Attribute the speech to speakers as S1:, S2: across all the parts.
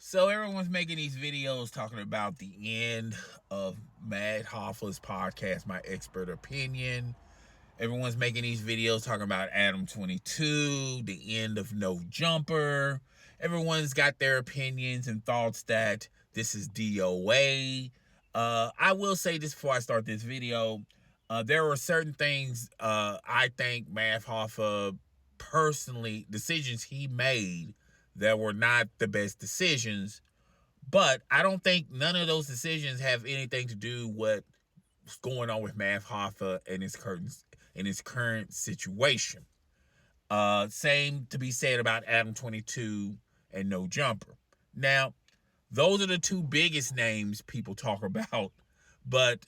S1: So everyone's making these videos talking about the end of Matt Hoffa's podcast, My Expert Opinion. Everyone's making these videos talking about Adam 22, the end of No Jumper. Everyone's got their opinions and thoughts that this is DOA. I will say this before I start this video. There were certain things I think Matt Hoffa personally, decisions he made that were not the best decisions, but I don't think none of those decisions have anything to do with what's going on with Math Hoffa and his current situation. Same to be said about Adam 22 and No Jumper. Now, those are the two biggest names people talk about, but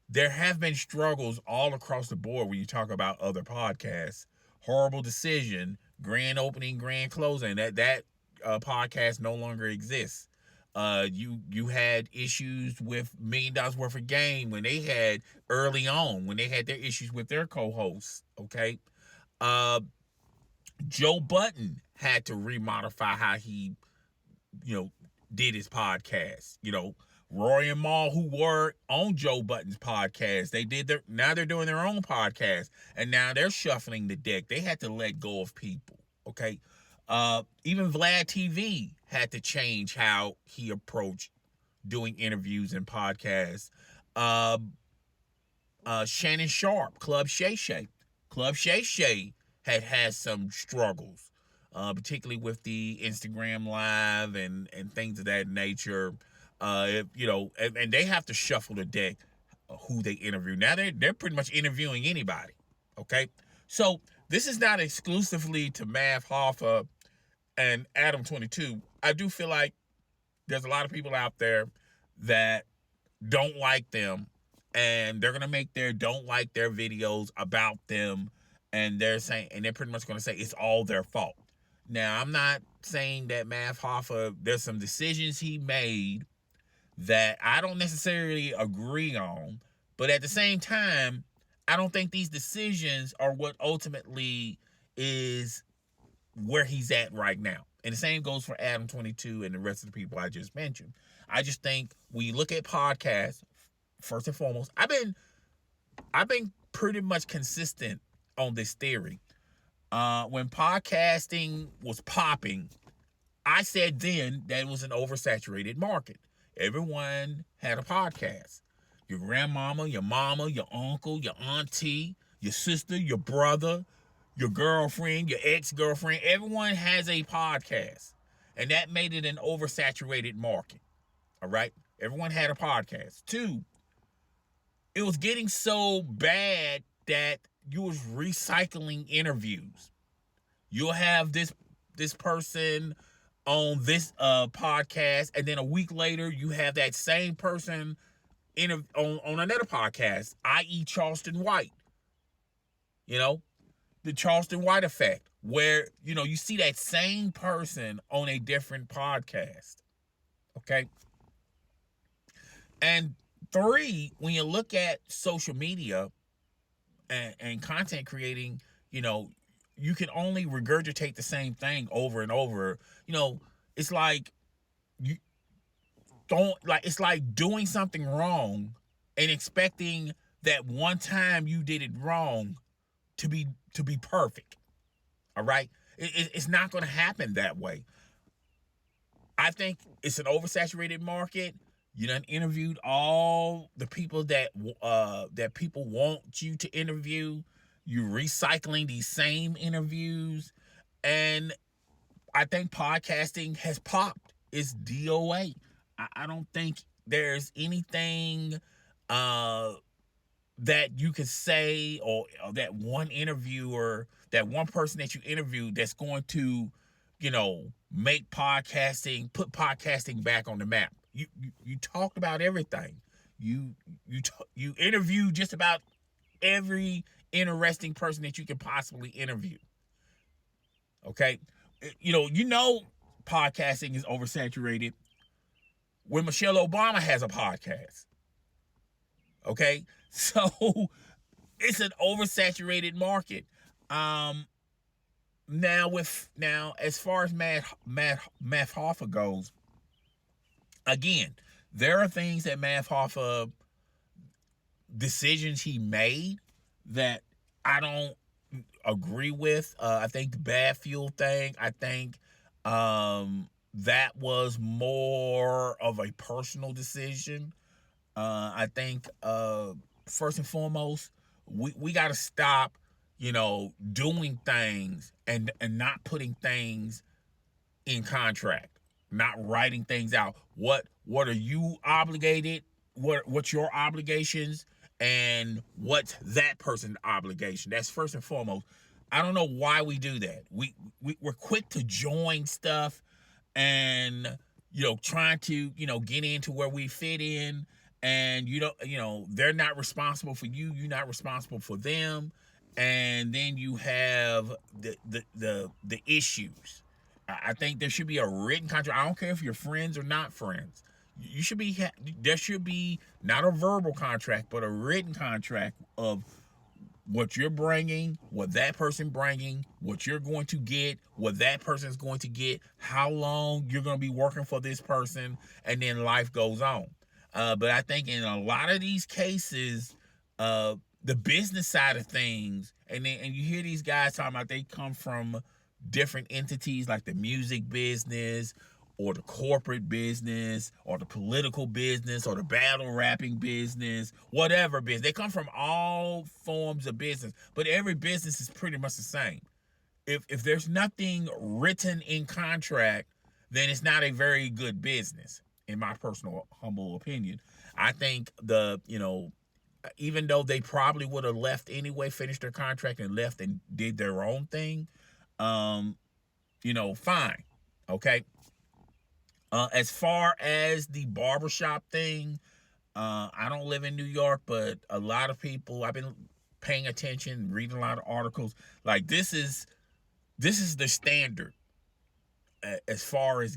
S1: there have been struggles all across the board when you talk about other podcasts. Horrible Decision, Grand Opening, Grand Closing. That podcast no longer exists. You had issues with $1 million worth of game when they had early on when they had their issues with their co-hosts. Okay, uh, Joe Button had to remodify how he you know did his podcast. Roy and Maul, who were on Joe Button's podcast, now they're doing their own podcast, and now they're shuffling the deck. They had to let go of people. Okay, even Vlad TV had to change how he approached doing interviews and podcasts. Uh, Shannon Sharp, Club Shay Shay had some struggles, particularly with the Instagram Live and things of that nature. And they have to shuffle the deck who they interview. Now they're pretty much interviewing anybody. Okay, so this is not exclusively to Math Hoffa and Adam 22. I do feel like there's a lot of people out there that don't like them, and they're gonna make their don't like their videos about them, and they're pretty much gonna say it's all their fault. Now, I'm not saying that Math Hoffa, there's some decisions he made that I don't necessarily agree on, but at the same time, I don't think these decisions are what ultimately is where he's at right now. And the same goes for Adam 22 and the rest of the people I just mentioned. I just think when you look at podcasts, first and foremost, I've been pretty much consistent on this theory. When podcasting was popping, I said then that it was an oversaturated market. Everyone had a podcast. Your grandmama, your mama, your uncle, your auntie, your sister, your brother, your girlfriend, your ex-girlfriend, everyone has a podcast. And that made it an oversaturated market. All right? Everyone had a podcast. Two, it was getting so bad that you was recycling interviews. You'll have this person on this podcast, and then a week later you have that same person on another podcast, i.e. Charleston White. The Charleston White effect, where you see that same person on a different podcast. Okay. And three, when you look at social media and content creating, you can only regurgitate the same thing over and over. It's like you don't like it's like doing something wrong and expecting that one time you did it wrong to be perfect. All right? It's not going to happen that way. I think it's an oversaturated market. You done interviewed all the people that people want you to interview. You're recycling these same interviews, and I think podcasting has popped. It's DOA. I don't think there's anything that you could say, or that one interviewer, that one person that you interviewed that's going to, put podcasting back on the map. You talked about everything. You interviewed just about every interesting person that you could possibly interview. Okay? Podcasting is oversaturated when Michelle Obama has a podcast. Okay? So it's an oversaturated market. Now as far as Math Hoffa goes, Again, there are things that Math Hoffa, decisions he made, that I don't agree with. I think the bad fuel thing, I think that was more of a personal decision. I think first and foremost, we got to stop, doing things and not putting things in contract, not writing things out. What are you obligated? What's your obligations, and what's that person's obligation? That's first and foremost. I don't know why we do that. We're quick to join stuff, and trying to get into where we fit in, and they're not responsible for you, you're not responsible for them, and then you have the issues. I think there should be a written contract. I don't care if you're friends or not friends. You should be there should be not a verbal contract, but a written contract of what you're bringing, what that person bringing, what you're going to get, what that person's going to get, how long you're going to be working for this person, and then life goes on. But I think in a lot of these cases, the business side of things, and you hear these guys talking about they come from different entities like the music business or the corporate business or the political business or the battle rapping business, whatever business. They come from all forms of business, but every business is pretty much the same. If there's nothing written in contract, then it's not a very good business, in my personal humble opinion. I think even though they probably would have left anyway, finished their contract and left and did their own thing, fine. Okay. As far as the barbershop thing, I don't live in New York, but a lot of people, I've been paying attention, reading a lot of articles. Like this is the standard as far as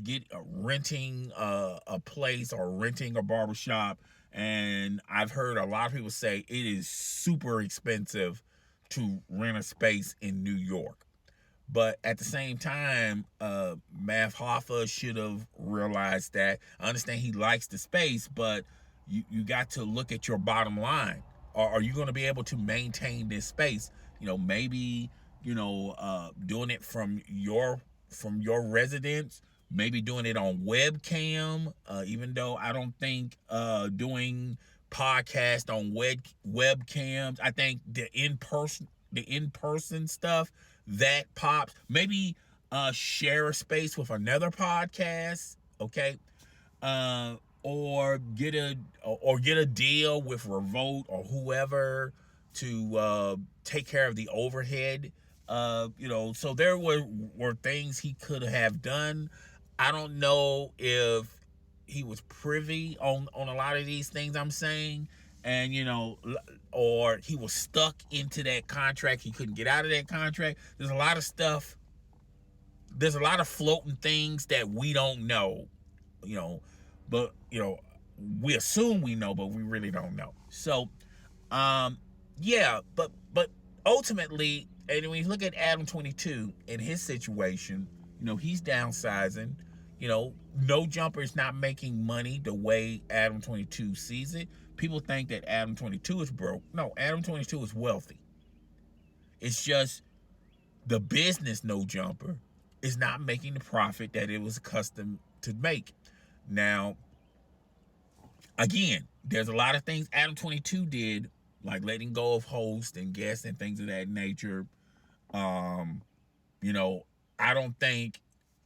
S1: renting a place or renting a barbershop. And I've heard a lot of people say it is super expensive to rent a space in New York. But at the same time, Math Hoffa should have realized that. I understand he likes the space, but you got to look at your bottom line. Are you going to be able to maintain this space? Maybe doing it from your residence, maybe doing it on webcam. Even though I don't think doing podcast on webcams, I think the in person stuff that pops. Maybe share a space with another podcast, okay? Or get a deal with Revolt or whoever to take care of the overhead. So there were things he could have done. I don't know if he was privy on a lot of these things I'm saying, and or he was stuck into that contract, he couldn't get out of that contract. There's a lot of stuff, there's a lot of floating things that we don't know, but we assume we know, but we really don't know. So but ultimately, and when you look at Adam 22 in his situation, he's downsizing. No Jumper is not making money the way Adam 22 sees it. People think that Adam 22 is broke. No, Adam 22 is wealthy. It's just the business No Jumper is not making the profit that it was accustomed to make. Now, again, there's a lot of things Adam 22 did, like letting go of hosts and guests and things of that nature. I don't think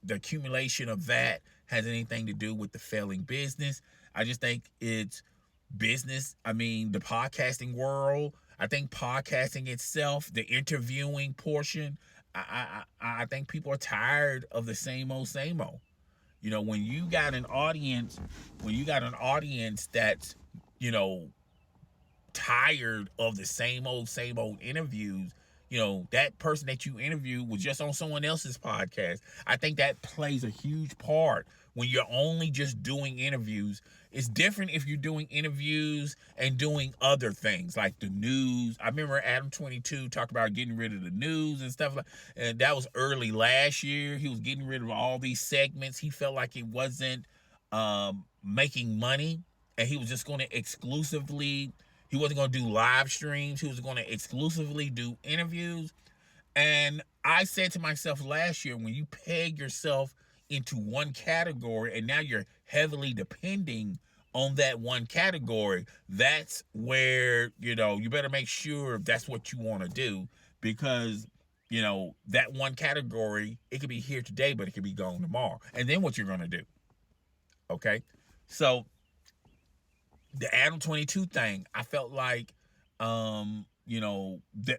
S1: the accumulation of that has anything to do with the failing business. I just think it's business. I mean, the podcasting world, I think podcasting itself, the interviewing portion, I think people are tired of the same old. When you got an audience that's, tired of the same old interviews, that person that you interview was just on someone else's podcast. I think that plays a huge part when you're only just doing interviews. It's different if you're doing interviews and doing other things like the news. I remember Adam 22 talked about getting rid of the news and stuff and that was early last year. He was getting rid of all these segments. He felt like it wasn't making money, and he was just going to exclusively, he wasn't going to do live streams, he was going to exclusively do interviews. And I said to myself last year, when you peg yourself into one category and now you're heavily depending on that one category, that's where, you better make sure that's what you want to do, because, that one category, it could be here today, but it could be gone tomorrow. And then what you're going to do. Okay. So the Adam 22 thing, I felt like, that,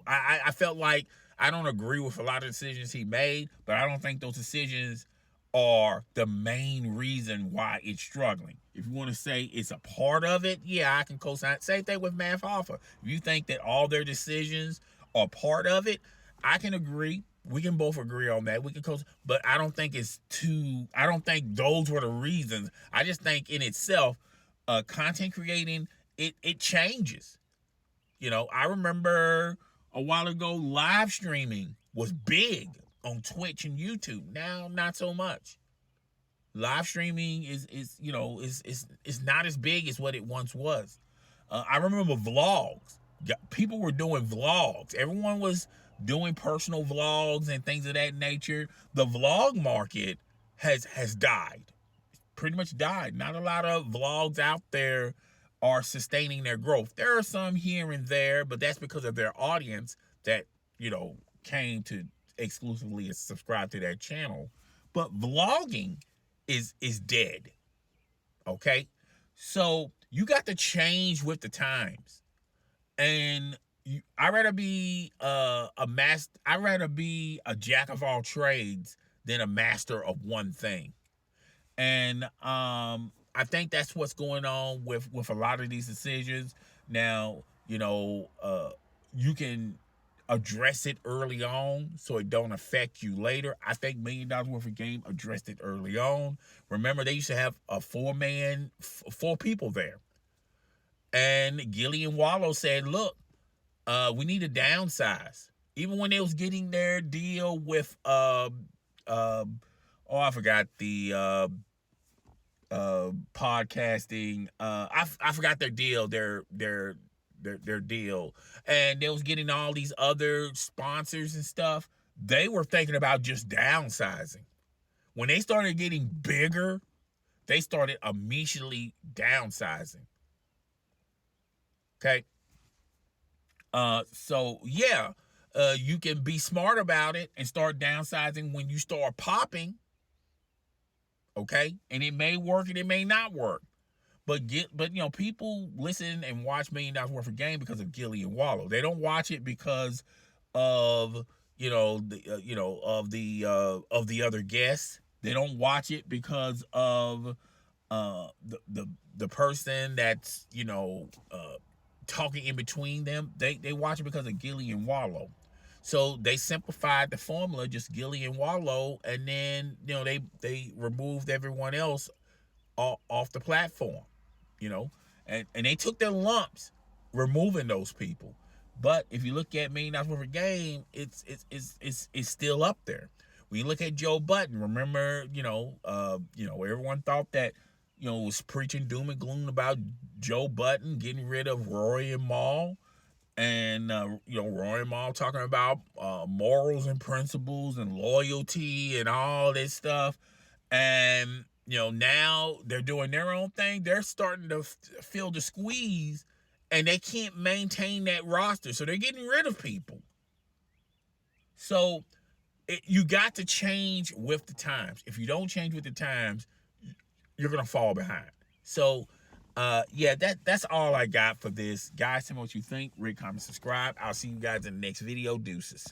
S1: I felt like I don't agree with a lot of decisions he made, but I don't think those decisions are the main reason why it's struggling. If you want to say it's a part of it, yeah, I can co-sign. Same thing with Math Hoffa. If you think that all their decisions are part of it, I can agree. We can both agree on that. We can but I don't think I don't think those were the reasons. I just think in itself, content creating, it changes. I remember a while ago, live streaming was big on Twitch and YouTube. Now, not so much. Live streaming is not as big as what it once was. I remember vlogs. People were doing vlogs. Everyone was doing personal vlogs and things of that nature. The vlog market has died. Pretty much died. Not a lot of vlogs out there are sustaining their growth. There are some here and there, but that's because of their audience that, came to exclusively subscribe to their channel. But vlogging is dead. Okay? So you got to change with the times. And I'd rather be I'd rather be a jack of all trades than a master of one thing. And I think that's what's going on with a lot of these decisions. Now, you can address it early on so it don't affect you later. I think $1 Million Worth of Game addressed it early on. Remember, they used to have a four people there. And Gillian Wallow said, look, we need to downsize. Even when they was getting their deal with I forgot the podcasting. I forgot their deal, their deal, and they was getting all these other sponsors and stuff. They were thinking about just downsizing. When they started getting bigger, they started immediately downsizing. Okay. So yeah, you can be smart about it and start downsizing when you start popping. Okay, and it may work and it may not work, but people listen and watch $1 Million Worth of Game because of Gillian Wallow. They don't watch it because of of the other guests. They don't watch it because of the person that's talking in between them. They watch it because of Gillian Wallow. So they simplified the formula, just Gillian Wallow, and then they removed everyone else off the platform, and they took their lumps removing those people. But if you look at $1 Million Worth of Game, it's still up there. When you look at Joe Budden, remember, everyone thought that was preaching doom and gloom about Joe Budden getting rid of Rory and Mal. And, Roy and Mal talking about morals and principles and loyalty and all this stuff. And, now they're doing their own thing. They're starting to feel the squeeze, and they can't maintain that roster. So they're getting rid of people. So you got to change with the times. If you don't change with the times, you're going to fall behind. So, yeah, that's all I got for this. Guys, tell me what you think. Rate, comment, subscribe. I'll see you guys in the next video. Deuces.